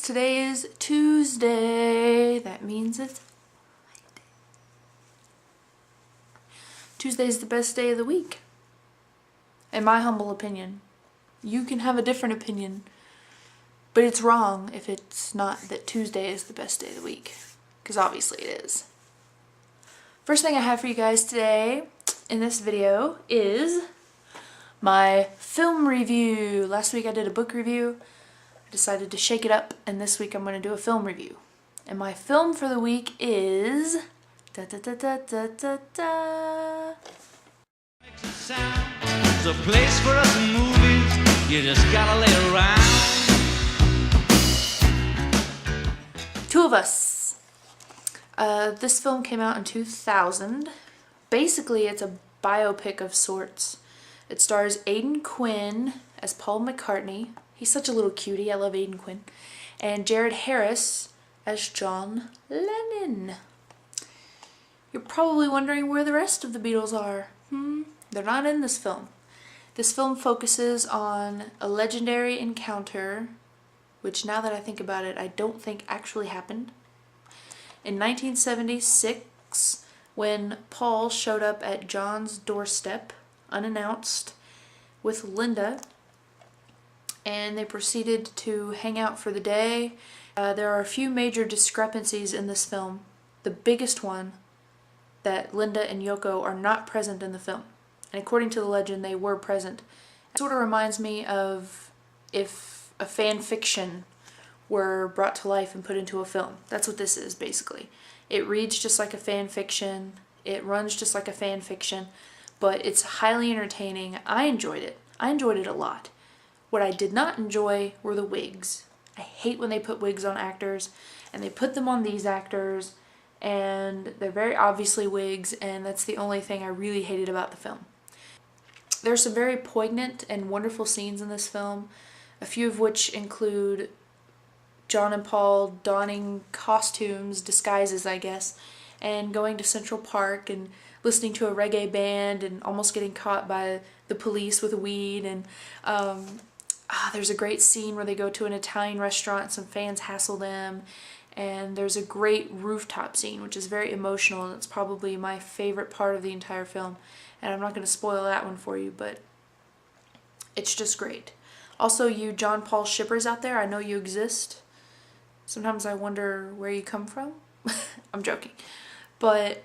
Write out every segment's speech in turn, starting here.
Today is Tuesday. That means it's Friday. Tuesday is the best day of the week, in my humble opinion. You can have a different opinion, but it's wrong if it's not that Tuesday is the best day of the week, because obviously it is. First thing I have for you guys today in this video is my film review. Last week I did a book review. I decided to shake it up, and this week I'm going to do a film review. And my film for the week is There's a place for us movies, you just gotta lay around. Two of Us. This film came out in 2000. Basically, it's a biopic of sorts. It stars Aidan Quinn as Paul McCartney. He's such a little cutie. I love Aidan Quinn. And Jared Harris as John Lennon. You're probably wondering where the rest of the Beatles are. They're not in this film. This film focuses on a legendary encounter, which now that I think about it, I don't think actually happened. In 1976, when Paul showed up at John's doorstep, unannounced, with Linda, and they proceeded to hang out for the day. There are a few major discrepancies in this film. The biggest one, that Linda and Yoko are not present in the film. And according to the legend, they were present. It sort of reminds me of if a fan fiction were brought to life and put into a film. That's what this is, basically. It reads just like a fan fiction. It runs just like a fan fiction. But it's highly entertaining. I enjoyed it. I enjoyed it a lot. What I did not enjoy were the wigs. I hate when they put wigs on actors, and they put them on these actors, and they're very obviously wigs, and that's the only thing I really hated about the film. There's some very poignant and wonderful scenes in this film, a few of which include John and Paul donning costumes, disguises I guess, and going to Central Park and listening to a reggae band and almost getting caught by the police with weed. And there's a great scene where they go to an Italian restaurant and some fans hassle them. And there's a great rooftop scene, which is very emotional, and it's probably my favorite part of the entire film. And I'm not going to spoil that one for you, but it's just great. Also, you John Paul shippers out there, I know you exist. Sometimes I wonder where you come from. I'm joking. But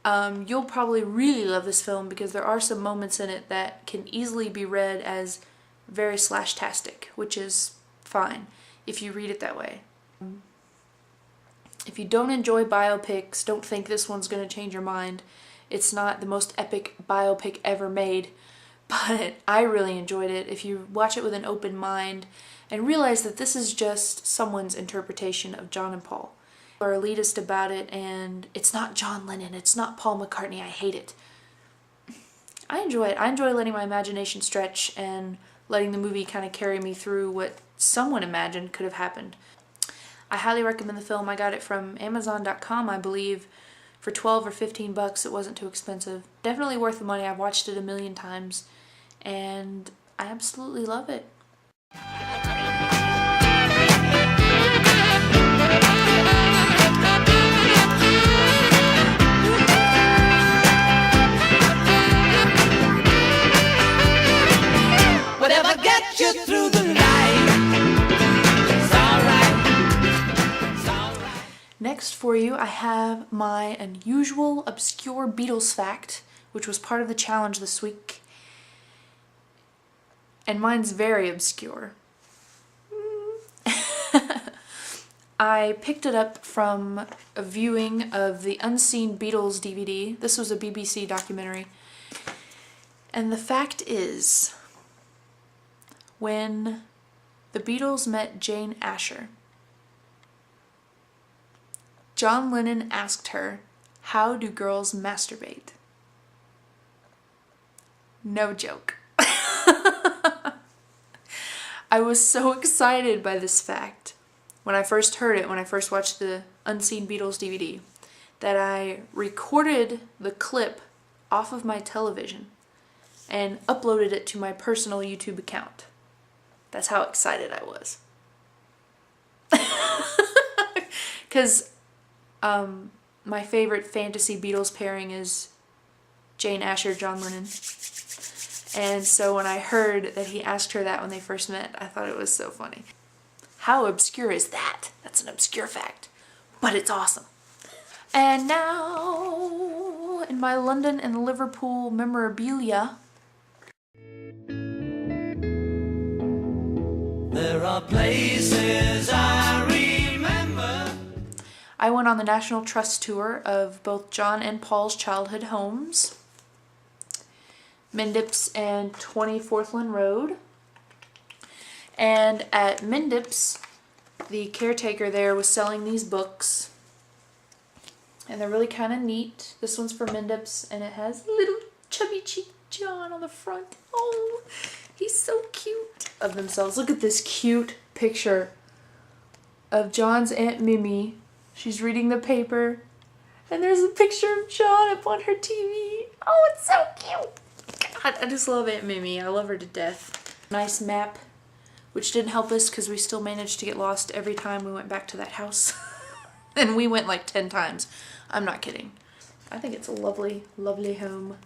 you'll probably really love this film because there are some moments in it that can easily be read as very slash-tastic, which is fine if you read it that way. If you don't enjoy biopics, don't think this one's going to change your mind. It's not the most epic biopic ever made, but I really enjoyed it. If you watch it with an open mind and realize that this is just someone's interpretation of John and Paul. Are elitist about it, and it's not John Lennon, it's not Paul McCartney. I hate it. I enjoy it. I enjoy letting my imagination stretch and letting the movie kind of carry me through what someone imagined could have happened. I highly recommend the film. I got it from Amazon.com, I believe, for $12 or $15. It wasn't too expensive. Definitely worth the money. I've watched it a million times, and I absolutely love it. Whatever gets you through the night, it's alright, it's alright. Next for you, I have my unusual, obscure Beatles fact, which was part of the challenge this week. And mine's very obscure. I picked it up from a viewing of the Unseen Beatles DVD. This was a BBC documentary. And the fact is, when the Beatles met Jane Asher, John Lennon asked her, "How do girls masturbate?" No joke. I was so excited by this fact when I first heard it, when I first watched the Unseen Beatles DVD, that I recorded the clip off of my television and uploaded it to my personal YouTube account. That's how excited I was. Because my favorite fantasy Beatles pairing is Jane Asher, John Lennon. And so when I heard that he asked her that when they first met, I thought it was so funny. How obscure is that? That's an obscure fact, but it's awesome. And now, in my London and Liverpool memorabilia, there are places I remember. I went on the National Trust tour of both John and Paul's childhood homes, Mendips and 20 Forthland Road. And at Mendips, the caretaker there was selling these books. And they're really kind of neat. This one's for Mendips, and it has little chubby cheek John on the front. Oh, he's so cute. Of themselves. Look at this cute picture of John's Aunt Mimi. She's reading the paper. And there's a picture of John up on her TV. Oh, it's so cute. God, I just love Aunt Mimi. I love her to death. Nice map, which didn't help us because we still managed to get lost every time we went back to that house. And we went like 10 times. I'm not kidding. I think it's a lovely, lovely home.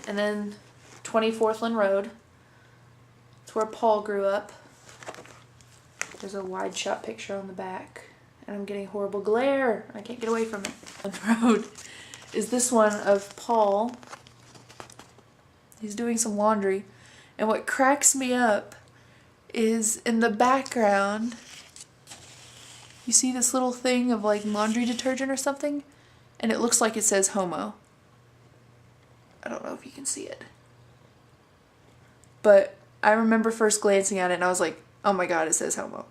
And then 20 Forthland Road. It's where Paul grew up. There's a wide shot picture on the back. And I'm getting horrible glare. I can't get away from it. The road is this one of Paul. He's doing some laundry. And what cracks me up is in the background, you see this little thing of like laundry detergent or something? And it looks like it says homo. I don't know if you can see it. But I remember first glancing at it and I was like, oh my god, it says homo.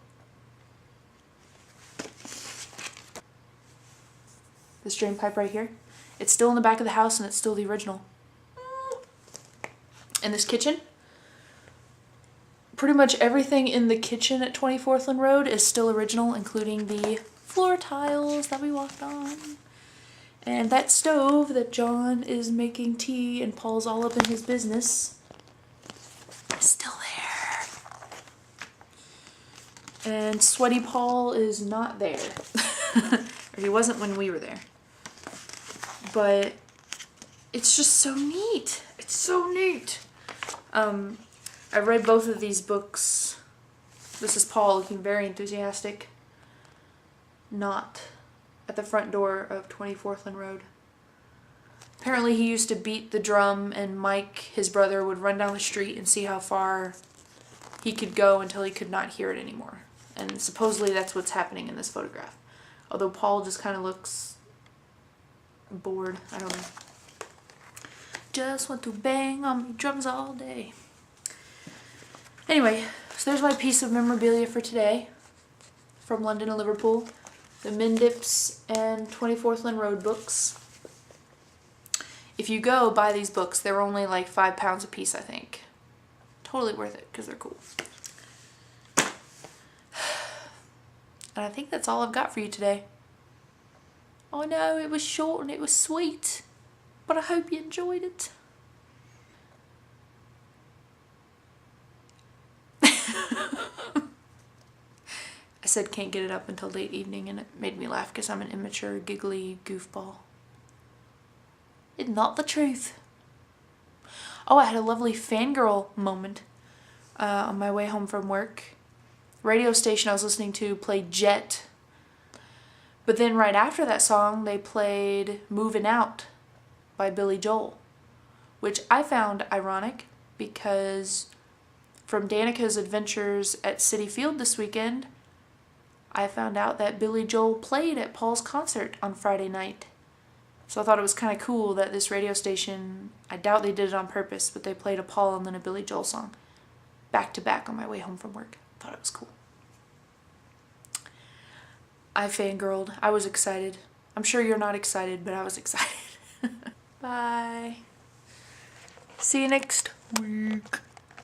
This drain pipe right here, it's still in the back of the house and it's still the original. And this kitchen, pretty much everything in the kitchen at 20 Forthland Road is still original, including the floor tiles that we walked on. And that stove that John is making tea and Paul's all up in his business is still there. And Sweaty Paul is not there. Or he wasn't when we were there. But it's just so neat. It's so neat. I read both of these books. This is Paul looking very enthusiastic. Not at the front door of 20 Forthland Road. Apparently he used to beat the drum and Mike, his brother, would run down the street and see how far he could go until he could not hear it anymore. And supposedly that's what's happening in this photograph. Although Paul just kind of looks bored. I don't know. Just want to bang on my drums all day. Anyway, so there's my piece of memorabilia for today from London and Liverpool. The Mendips and 20 Forthland Road books. If you go buy these books, they're only like £5 a piece, I think. Totally worth it because they're cool. And I think that's all I've got for you today. Oh no, it was short and it was sweet, but I hope you enjoyed it. I said can't get it up until late evening and it made me laugh because I'm an immature, giggly goofball. It's not the truth. Oh, I had a lovely fangirl moment on my way home from work. Radio station I was listening to played Jet. But then right after that song, they played Movin' Out by Billy Joel, which I found ironic because from Danica's adventures at Citi Field this weekend, I found out that Billy Joel played at Paul's concert on Friday night. So I thought it was kind of cool that this radio station, I doubt they did it on purpose, but they played a Paul and then a Billy Joel song back to back on my way home from work. Thought it was cool. I fangirled. I was excited. I'm sure you're not excited, but I was excited. Bye. See you next week.